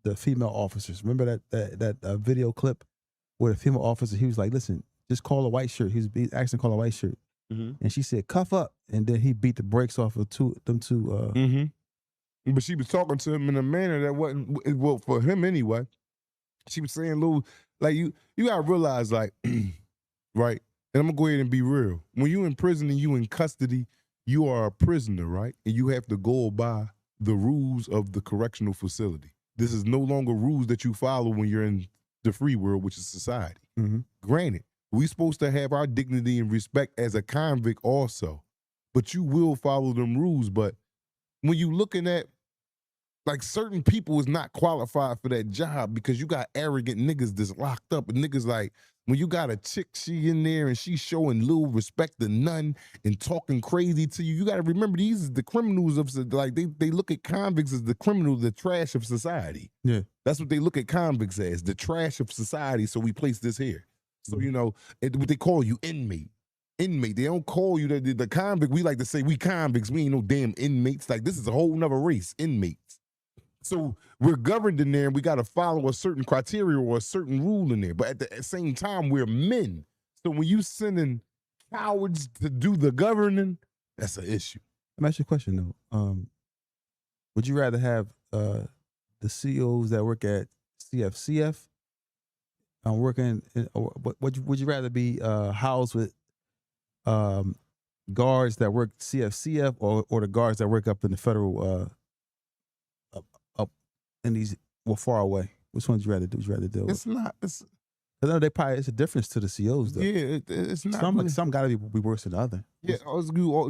the female officers. Remember that video clip where the female officer, he was like, listen, just call a white shirt. He was asking to call a white shirt. And she said, cuff up. And then he beat the brakes off of them two. But she was talking to him in a manner that wasn't, well, for him anyway. She was saying, little, like, you gotta realize, like, right? And I'm gonna go ahead and be real. When you in prison and you in custody, you are a prisoner, right? And you have to go by the rules of the correctional facility. This is no longer rules that you follow when you're in the free world, which is society. Granted, we supposed to have our dignity and respect as a convict also, but you will follow them rules. But when you looking at, like, certain people is not qualified for that job because you got arrogant niggas that's locked up, and niggas like, when you got a chick, she in there and she showing little respect to none and talking crazy to you, you got to remember these is the criminals of, like, they look at convicts as the criminal, the trash of society. Yeah. That's what they look at convicts as, the trash of society, so we place this here. So, you know, what they call you, inmate. Inmate, they don't call you the convict. We like to say we convicts, we ain't no damn inmates. Like, this is a whole nother race, inmates. So we're governed in there and we got to follow a certain criteria or a certain rule in there. But at the same time, we're men. So when you sending cowards to do the governing, that's an issue. Let me ask you a question, though. Would you rather have the COs that work at CFCF working, would you rather be housed with guards that work CFCF or the guards that work up in the federal up in these far away? Which one would you rather do? Would you rather do? It's not. It's. I know they probably it's a difference to the COs though. Yeah, it's not. Some gotta be worse than the other. Yeah,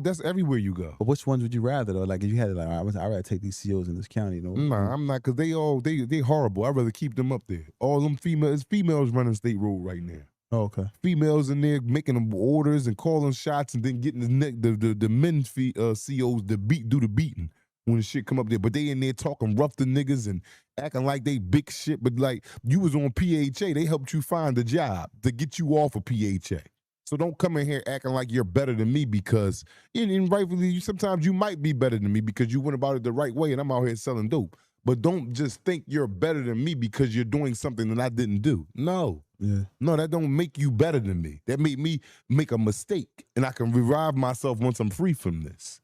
that's everywhere you go. But which ones would you rather though? Like if you had like, I'd rather take these COs in this county. You know? Nah, I'm not, because they horrible. I'd rather keep them up there. All them females running state road right now. Oh, okay. Females in there making them orders and calling shots and then getting the men COs to do the beating when the shit come up there. But they in there talking rough to niggas and acting like they big shit. But like, you was on PHA, they helped you find a job to get you off of PHA. So don't come in here acting like you're better than me because, and rightfully, sometimes you might be better than me because you went about it the right way and I'm out here selling dope. But don't just think you're better than me because you're doing something that I didn't do. No. Yeah. No, that don't make you better than me. That made me make a mistake and I can revive myself once I'm free from this.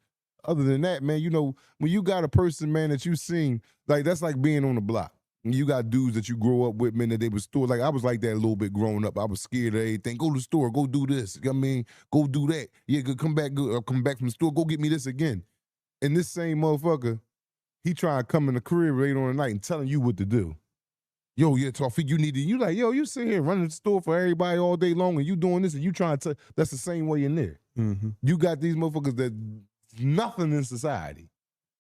Other than that, man, you know, when you got a person, man, that you seen, like, that's like being on the block. You got dudes that you grow up with, man, that they was store. Like, I was like that a little bit growing up. I was scared of everything. Go to the store, go do this. I mean, go do that. Yeah, come back from the store, go get me this again. And this same motherfucker, he trying to come in the crib late on the night and telling you what to do. Yo, yeah, Tawfiq, you need to, you like, yo, you sit here running the store for everybody all day long and you doing this and you trying to, that's the same way in there. You got these motherfuckers that nothing in society.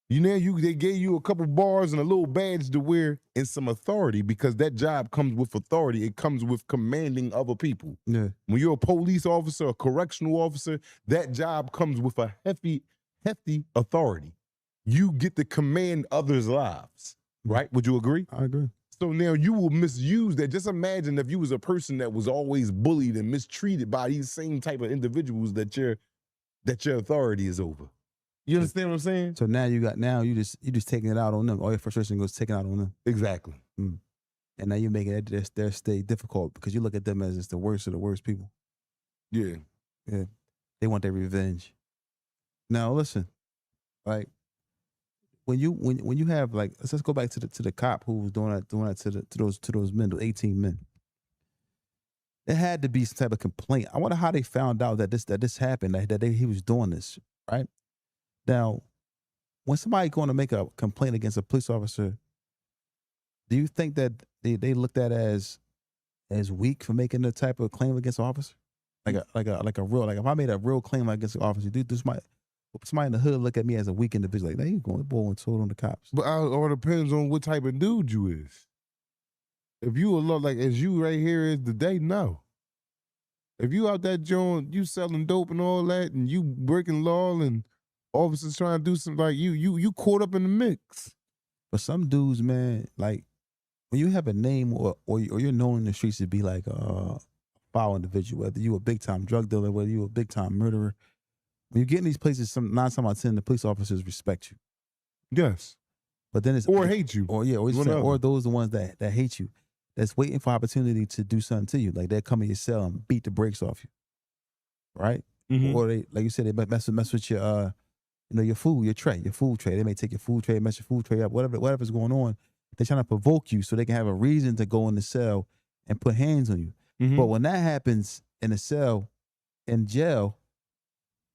You know, they gave you a couple bars and a little badge to wear and some authority because that job comes with authority. It comes with commanding other people. Yeah. When you're a police officer, a correctional officer, that job comes with a hefty authority. You get to command others' lives, right? Would you agree? I agree. So now you will misuse that. Just imagine if you was a person that was always bullied and mistreated by these same type of individuals that your authority is over. You understand what I'm saying? So now you just taking it out on them. All your frustration goes taking out on them. Exactly. And now you're making their stay difficult because you look at them as it's the worst of the worst people. Yeah. Yeah. They want their revenge. Now listen, like when you have like let's go back to the cop who was doing that to those men, those 18 men. There had to be some type of complaint. I wonder how they found out that this happened, he was doing this, right? Now, when somebody going to make a complaint against a police officer, do you think that they looked at as weak for making the type of claim against an officer? Like a real, like if I made a real claim against an officer, somebody in the hood look at me as a weak individual, like, you going boy and told on the cops. But it all depends on what type of dude you is. If you a lot like as you right here is today, no. If you out that joint, you selling dope and all that, and you breaking law and officers trying to do something like you caught up in the mix. But some dudes, man, like when you have a name or you're known in the streets to be like a foul individual, whether you a big time drug dealer, whether you a big time murderer, when you get in these places, 9 times out of 10, the police officers respect you. Yes. But then it's or hate you. or those the ones that hate you, that's waiting for opportunity to do something to you. Like they come in your cell and beat the brakes off you, right? Mhm. Or they, like you said, they mess with your your food, your food tray. They may take your food tray, mess your food tray up, whatever's going on. They're trying to provoke you so they can have a reason to go in the cell and put hands on you. Mhm. But when that happens in a cell, in jail,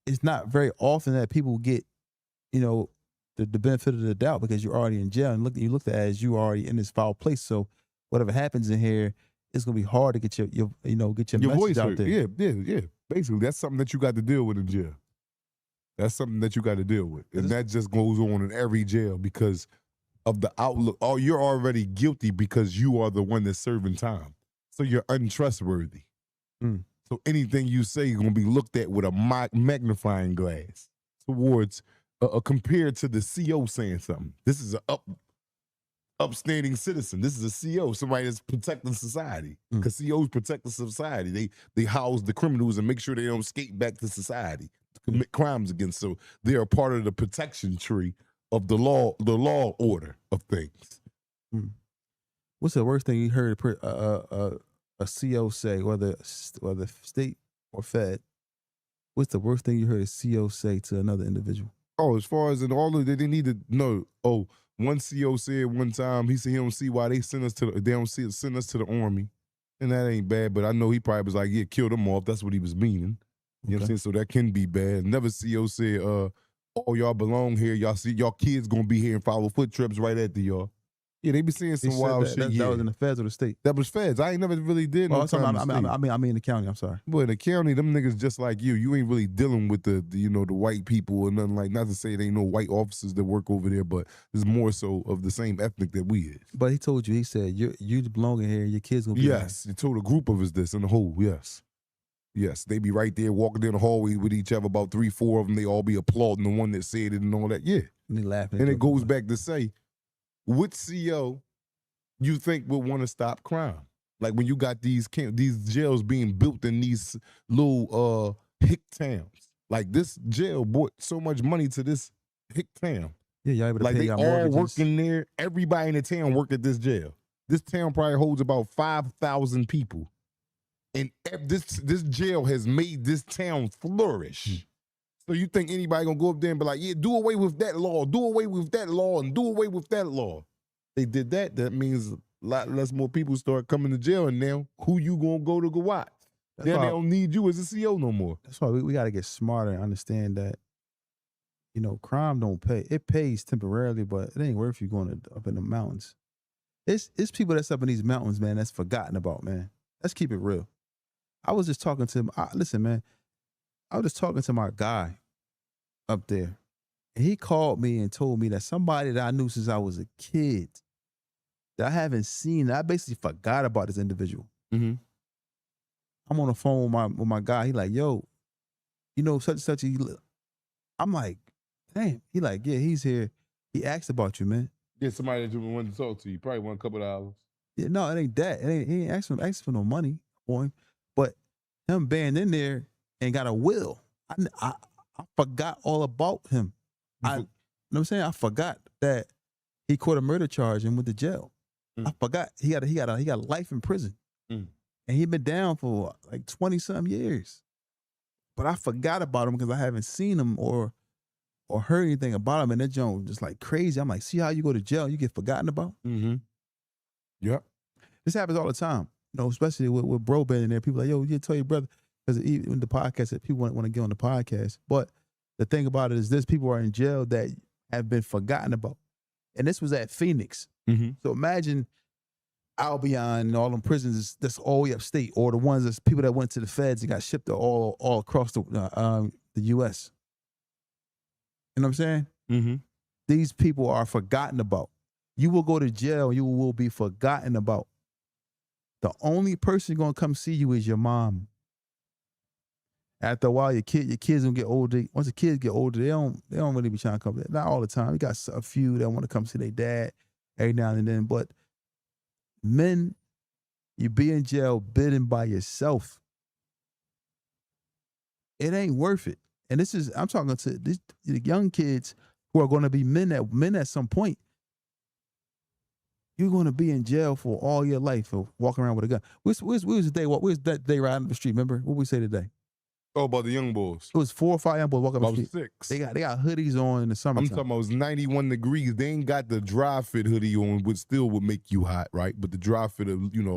it's not very often that people get, the benefit of the doubt because you're already in jail and you looked at it as you already in this foul place. So whatever happens in here, it's gonna be hard to get your message voice out hurt. there. Yeah. Basically, that's something that you got to deal with in jail. That's something that you got to deal with, and that just goes on in every jail because of the outlook. Oh, you're already guilty because you are the one that's serving time, so you're untrustworthy. Mm. So anything you say is gonna be looked at with a magnifying glass towards compared to the CO saying something. This is an upstanding citizen. This is a CO, somebody that's protecting society. Because COs protect the society. They house the criminals and make sure they don't escape back to society to commit crimes against. So they are part of the protection tree of the law order of things. Mm. What's the worst thing you heard a CO say, whether state or Fed? What's the worst thing you heard a CO say to another individual? Oh, as far as in all of they need to know. Oh, one CO said one time he said he don't see why they send us to the army, and that ain't bad. But I know he probably was like, yeah, kill them off. That's what he was meaning. You know what I'm saying? So that can be bad. Another CO said, oh, y'all belong here. Y'all see y'all kids gonna be here and follow foot trips right after y'all. Yeah, they be saying some wild shit. That was in the Feds or the state? That was Feds. I ain't never really did no time in the state. I mean the county. I'm sorry. But in the county, them niggas just like you. You ain't really dealing with the white people or nothing like. Not to say there ain't no white officers that work over there, but it's more so of the same ethnic that we is. But he told you. He said you belong in here. Your kids gonna be. Yes, he told a group of us this in the whole. Yes, they be right there walking down the hallway with each other. About 3-4 of them. They all be applauding the one that said it and all that. Yeah, and they laughing. And it goes back to say, which CO you think would want to stop crime? Like when you got these jails being built in these little hick towns. Like this jail brought so much money to this hick town. Yeah, y'all able to like pay they y'all all mortgages. working there. Everybody in the town work at this jail. This town probably holds about 5,000 people. And this jail has made this town flourish. So you think anybody gonna go up there and be like, yeah, do away with that law, do away with that law, and do away with that law? They did that. That means a lot less more people start coming to jail, and now who you gonna go watch? Now they don't need you as a CO no more. That's why we got to get smarter and understand that, crime don't pay. It pays temporarily, but it ain't worth you going up in the mountains. It's people that's up in these mountains, man, that's forgotten about, man. Let's keep it real. I was just talking to him. Listen, man, I was just talking to my guy up there, and he called me and told me that somebody that I knew since I was a kid that I haven't seen, I basically forgot about this individual. Mm-hmm. I'm on the phone with my guy. He like, yo, such and such. I'm like, damn. He like, yeah, he's here. He asked about you, man. Yeah, somebody that you wanted to talk to. You probably want a couple of hours. Yeah, no, it ain't that. He ain't asking for no money for him. But him being in there and got a will. I forgot all about him. You know what I'm saying? I forgot that he caught a murder charge and went to jail. I forgot he got life in prison. And he been down for like 20-something years. But I forgot about him because I haven't seen him or heard anything about him. And that joint just like crazy. I'm like, see how you go to jail, you get forgotten about? Mm-hmm. Yep. This happens all the time. Especially with bro being in there. People like, yo, you tell your brother. Because even the podcast, that people want to get on the podcast. But the thing about it is this, people are in jail that have been forgotten about. And this was at Phoenix. Mm-hmm. So imagine Albion and all them prisons that's all the way upstate, or the ones that's people that went to the feds and got shipped all across the U.S. You know what I'm saying? Mm-hmm. These people are forgotten about. You will go to jail, you will be forgotten about. The only person going to come see you is your mom. After a while, your kids gonna get older. Once the kids get older, they don't really be trying to come there. Not all the time. You got a few that want to come see their dad every now and then. But men, you be in jail bidding by yourself. It ain't worth it. And I'm talking to the young kids who are going to be men at some point. you're going to be in jail for all your life for walking around with a gun. Where's the day? Where's that day riding up the street? Remember what we say today? Oh, about the young boys. It was 4 or 5 young boys walking up the About street. 6. They got hoodies on in the summertime. I'm talking about it was 91 degrees. They ain't got the dry fit hoodie on, which still would make you hot, right? But the dry fit,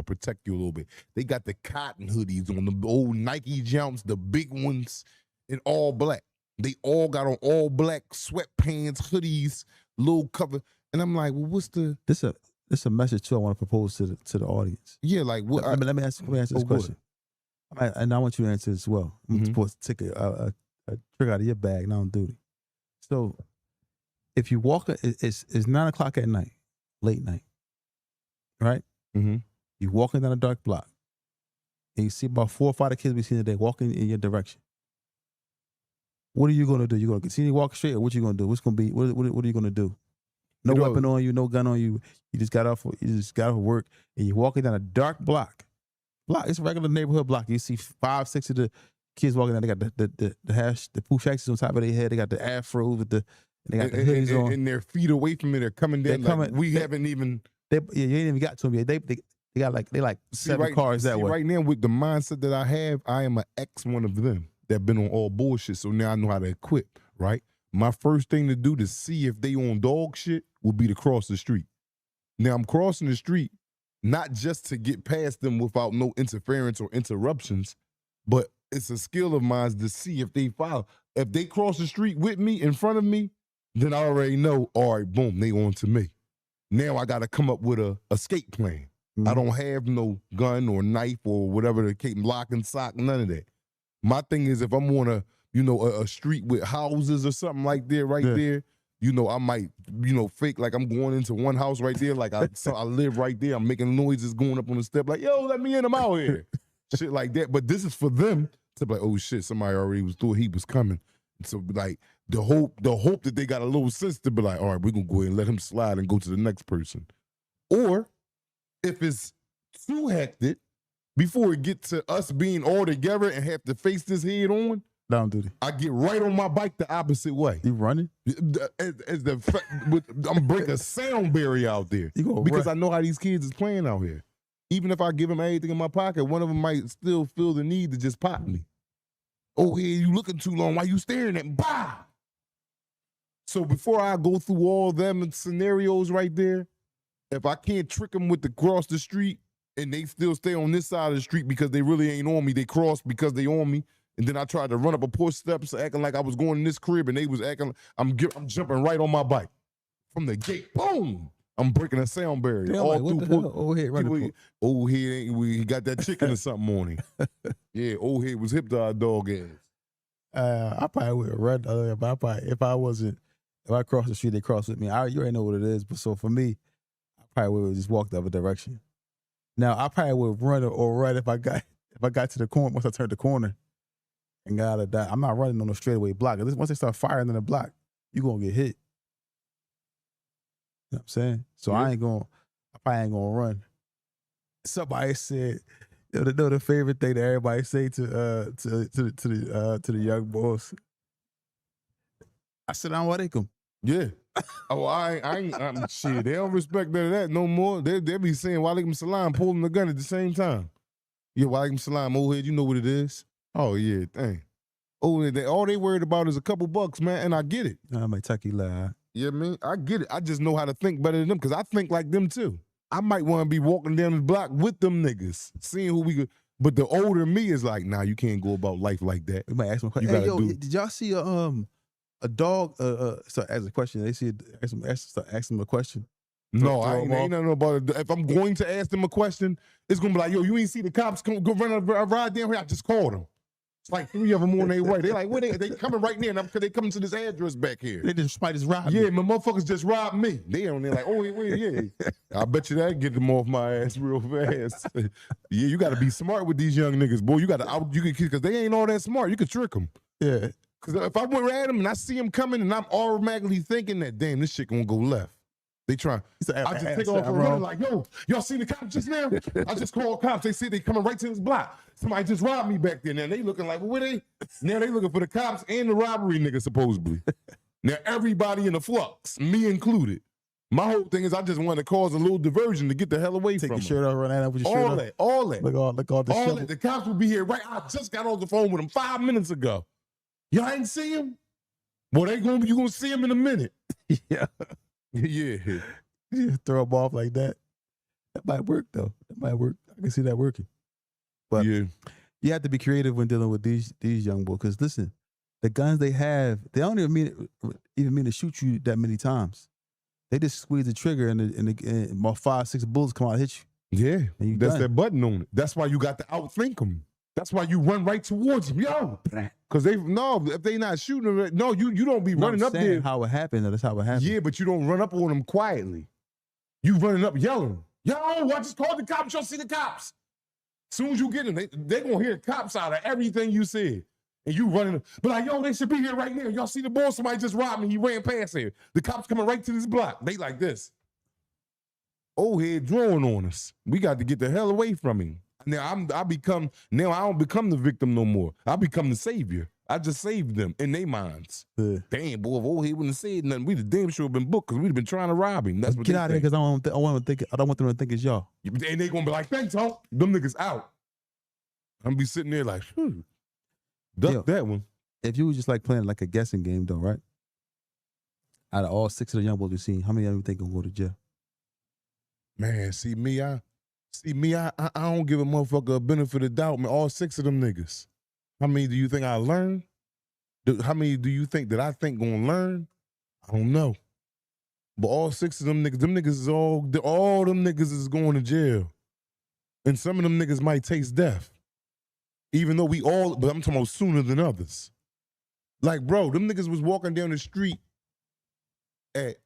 protect you a little bit. They got the cotton hoodies on, the old Nike jumps, the big ones, in all black. They all got on all black sweatpants, hoodies, little cover. And I'm like, well, what's the... This a message too I want to propose to the audience. Yeah, like what? Let me answer this question. And I want you to answer as well. I'm supposed to take a trick out of your bag, and I don't do it. So, if you walk, it's 9 o'clock at night, late night, right? Mm-hmm. You're walking down a dark block, and you see about 4 or 5 kids we seen today walking in your direction. What are you going to do? You going to continue walking straight, or what you going to do? What's going to be? What are you going to do? No weapon on you, no gun on you. You just got off work, and you're walking down a dark block. It's a regular neighborhood block. You see 5, 6 of the kids walking down. They got the poof shacks on top of their head. They got the afro with they got the hoodies on. And their feet away from it. They're coming down. We haven't even. You ain't even got to them yet. They got like 7 cars that way. Right now, with the mindset that I have, I am an ex one of them that been on all bullshit. So now I know how to equip. Right. My first thing to do to see if they on dog shit will be to cross the street. Now I'm crossing the street. Not just to get past them without no interference or interruptions, but it's a skill of mine to see if they follow. If they cross the street with me, in front of me, then I already know, all right, boom, they on to me. Now I got to come up with a escape plan. Mm-hmm. I don't have no gun or knife or whatever to keep lock and sock, none of that. My thing is if I'm on a street with houses or something like that there, I might, fake like I'm going into one house right there. Like I live right there. I'm making noises going up on the step like, yo, let me in, I'm out here. Shit like that. But this is for them to be like, oh shit, somebody already thought he was coming. So like the hope that they got a little sense to be like, all right, we're going to go ahead and let him slide and go to the next person. Or if it's too hectic, before it get to us being all together and have to face this head on, down duty. I get right on my bike the opposite way. You running? I'm breaking a sound barrier out there because I know how these kids is playing out here. Even if I give them everything in my pocket, one of them might still feel the need to just pop me. Oh, yeah, you looking too long. Why you staring at me? Bah! So before I go through all them scenarios right there, if I can't trick them with the cross the street and they still stay on this side of the street because they really ain't on me, they cross because they on me. And then I tried to run up a porch steps acting like I was going in this crib and they was acting, I'm jumping right on my bike. From the gate, boom! I'm breaking a sound barrier. Damn, all what through the hell? Old head running. Old head he got that chicken or something on him. Yeah, old head was hip to our dog ass. I probably would run. If I crossed the street, they cross with me. You already know what it is. But so for me, I probably would just walk the other direction. Now I probably would run or run if I got to the corner once I turned the corner. And got out of that. I'm not running on a straightaway block. Once they start firing in the block, you're going to get hit. You know what I'm saying? So I probably ain't going to run. Somebody said, the favorite thing that everybody say to the young boys. I said, "I'm alaikum." Yeah. Oh, I'm shit. They don't respect none of that no more. They be saying walaikum salam, pulling the gun at the same time. Yeah, walaikum salam, old head, you know what it is. Oh, yeah, dang. Oh, all they worried about is a couple bucks, man, and I get it. I might take you lie. Yeah, man, I get it. I just know how to think better than them because I think like them, too. I might want to be walking down the block with them niggas, seeing who we could. But the older me is like, nah, you can't go about life like that. We might ask them a question. Hey, yo, did y'all see a dog? So ask a question. They see ask them a question. No, I ain't nothing about it. If I'm going to ask them a question, it's gonna be like, yo, you ain't see the cops go run a ride down here? I just called them. It's like 3 of them on their way. They like, where they coming right now because they coming to this address back here. They just robbed me. Yeah, my motherfuckers just robbed me. They on there like, oh, wait, yeah. I bet you that get them off my ass real fast. Yeah, you got to be smart with these young niggas, boy. You got to because they ain't all that smart. You can trick them. Yeah. Because if I went at them and I see them coming and I'm automatically thinking that, damn, this shit gonna go left. They try. I just take off and run like, yo, y'all seen the cops just now? I just called cops. They said they coming right to this block. Somebody just robbed me back there. Now they looking like, well, where they? Now they looking for the cops and the robbery nigga, supposedly. Now everybody in the flux, me included. My whole thing is I just want to cause a little diversion to get the hell away Take from your shirt off, run out with your shirt all off. that, all that. Look all the all shovel. that. The cops will be here right. I just got on the phone with them 5 minutes ago. Y'all ain't see him? Well, you gonna see him in a minute. Yeah. Yeah. You throw them off like that. That might work though. That might work. I can see that working. But yeah. You have to be creative when dealing with these young boys. Because listen, the guns they have, they don't even mean to shoot you that many times. They just squeeze the trigger and about 5-6 bullets come out and hit you. Yeah. And That's done. that button on it. That's why you got to outthink them. That's why you run right towards them. Yo. Because if they not shooting them, no, you don't be running up there. How it happened. That's how it happened. Yeah, but you don't run up on them quietly. You running up yelling. Yo, I just called the cops. Y'all see the cops. Soon as you get them, they gonna hear cops out of everything you said. And you running, but like, yo, they should be here right now. Y'all see the boy? Somebody just robbed me. He ran past here. The cops coming right to this block. They like this. Old head drawing on us. We got to get the hell away from him. Now I don't become the victim no more. I become the savior. I just saved them in their minds. Damn, boy, if old head wouldn't have said nothing, we'd have damn sure been booked because we'd have been trying to rob him. That's what Get out of here because I don't want them to think it's y'all. And they gonna be like, thanks, homie. Them niggas out. I'm be sitting there like, duck that one. If you were just like playing like a guessing game though, right? Out of all 6 of the young boys we've seen, how many of you think gonna go to jail? Man, see me, I don't give a motherfucker a benefit of the doubt, man. All 6 of them niggas. How many do you think I learned? How many do you think that I think gonna learn? I don't know. But all 6 of them niggas is all them niggas is going to jail. And some of them niggas might taste death. Even though but I'm talking about sooner than others. Like, bro, them niggas was walking down the street at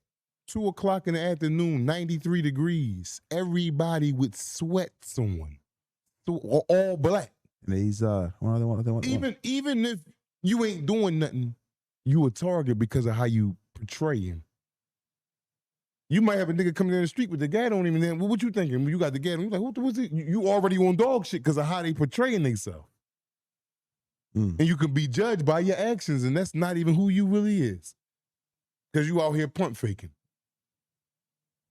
2 o'clock in the afternoon, 93 degrees. Everybody with sweats on. All black. And he's Even if you ain't doing nothing, you a target because of how you portraying. You might have a nigga coming down the street with the gat on him, and then what you thinking? When you got the gat on, you like, what was it? You already on dog shit because of how they portraying themselves. And you can be judged by your actions, and that's not even who you really is. Because you out here pump faking.